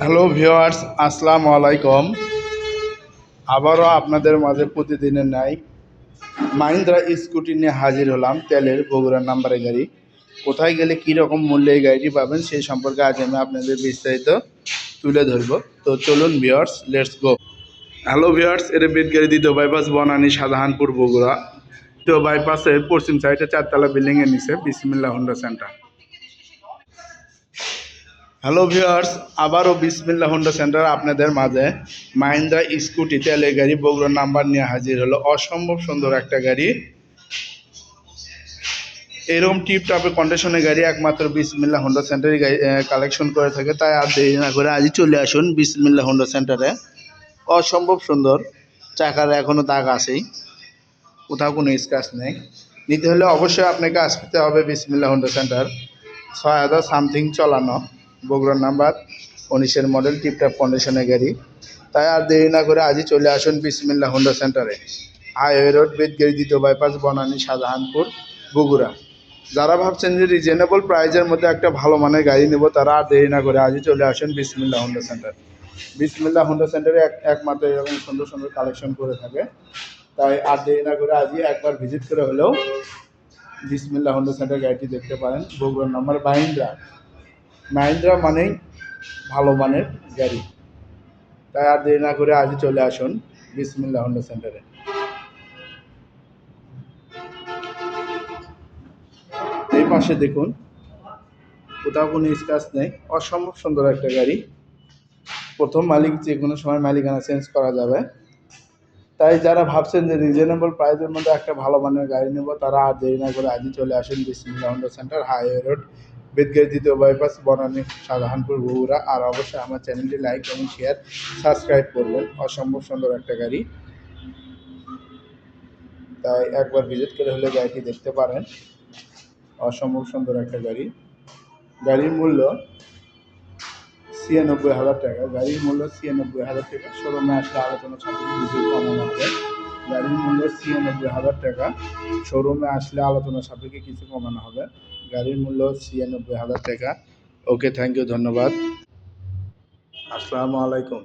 Hello viewers, আসসালামু আলাইকুম। আবারও আপনাদের মাঝে প্রতিদিনের ন্যায় মাহিন্দ্রা স্কুটি নিয়ে হাজির হলাম। তেলের বগুড়ার নাম্বারের গাড়ি। কোথায় গেলে কী রকম মূল্যে এই গাড়িটি পাবেন সেই সম্পর্কে আজ আমি আপনাদের বিস্তারিত তুলে ধরব। তো চলুন viewers, let's go. Hello viewers, এটা বেদগাড়ি দ্বিতীয় বাইপাস, বনানী, শাহজাহানপুর, বগুড়া। দ্বিতীয় বাইপাসের পশ্চিম সাইডে 4তলা বিল্ডিংয়ের নিচে বিসমিল্লাহ হোন্ডা সেন্টার। হ্যালো ভিউয়ার্স, আবারও বিসমিল্লাহ হোন্ডা সেন্টার আপনাদের মাঝে মাহিন্দ্রা স্কুটি তেলের গাড়ি বগুড়ার নাম্বার নিয়ে হাজির হলো। অসম্ভব সুন্দর একটা গাড়ি, এরকম টিপটপের কন্ডিশনের গাড়ি একমাত্র বিসমিল্লাহ হোন্ডা সেন্টারে কালেকশন করে থাকে। তাই আর দেরি না করে আজই চলে আসুন বিসমিল্লাহ হোন্ডা সেন্টারে। অসম্ভব সুন্দর, চাকার এখনও দাগ আছেই, কোথাও কোনো স্ক্র্যাচ নেই। নিতে হলে অবশ্যই আপনাকে আসতে হবে বিসমিল্লাহ হোন্ডা সেন্টার। 6000 সামথিং চালানো, বগুড়ার নাম্বার, 19-এর মডেল, টিপটপ কন্ডিশনের গাড়ি। তাই আর দেরি না করে আজই চলে আসুন বিসমিল্লাহ হোন্ডা সেন্টারে। হাইওয়ে রোড, বেদগাড়ি দ্বিতীয় বাইপাস, বনানী, শাহজাহানপুর, বগুড়া। যারা ভাবছেন যে রিজনেবল প্রাইজের মধ্যে একটা ভালো মানের গাড়ি নেব, তারা আর দেরি না করে আজই চলে আসুন বিসমিল্লাহ হোন্ডা সেন্টার। বিসমিল্লাহ হোন্ডা সেন্টারে একমাত্র এরকম সুন্দর সুন্দর কালেকশন করে থাকে। তাই আর দেরি না করে আজই একবার ভিজিট করে হলেও বিসমিল্লাহ হোন্ডা সেন্টার গাড়িটি দেখতে পারেন। বগুড়ার নাম্বার মাহিন্দ্রা। মাহিন্দ্রা মানেই ভালো মানের গাড়ি। তাই আর দেরি না করে আজই চলে আসুন বিসমিল্লাহ হোন্ডা সেন্টারে। এই পাশে দেখুন, কোথাও কোনো স্ক্র্যাচ নেই। অসম্ভব সুন্দর একটা গাড়ি। প্রথম মালিক, যে কোনো সময় মালিকানা চেঞ্জ করা যাবে। তাই যারা ভাবছেন যে রিজনেবল প্রাইসের মধ্যে একটা ভালো মানের গাড়ি নেব, তারা আর দেরি না করে আজই চলে আসুন বিসমিল্লাহ হোন্ডা সেন্টার, হাইওয়ে রোড, বেদগাড়ি দ্বিতীয় বাইপাস, বনানী, শাহজাহানপুর, বগুড়া। আর অবশ্যই আমার চ্যানেলটি লাইক এবং শেয়ার, সাবস্ক্রাইব করবেন। অসম্ভব সুন্দর একটা গাড়ি, তাই একবার ভিজিট করে হলে গাড়িটি দেখতে পারেন। অসম্ভব সুন্দর একটা গাড়ি। গাড়ির মূল্য ৯৬,০০০ টাকা। গাড়ির মূল্য ৯৬,০০০ টাকা। শোরুমে আসলে আলোচনা সাপেক্ষে কিছু কমানো হবে। গাড়ির মূল্য ৯৬,০০০ টাকা। শোরুমে আসলে আলোচনা সাপেক্ষে কিছু কমানো হবে। গাড়ির মূল্য ৯৬,০০০ টাকা। ওকে, থ্যাংক ইউ, ধন্যবাদ। আসসালামু আলাইকুম।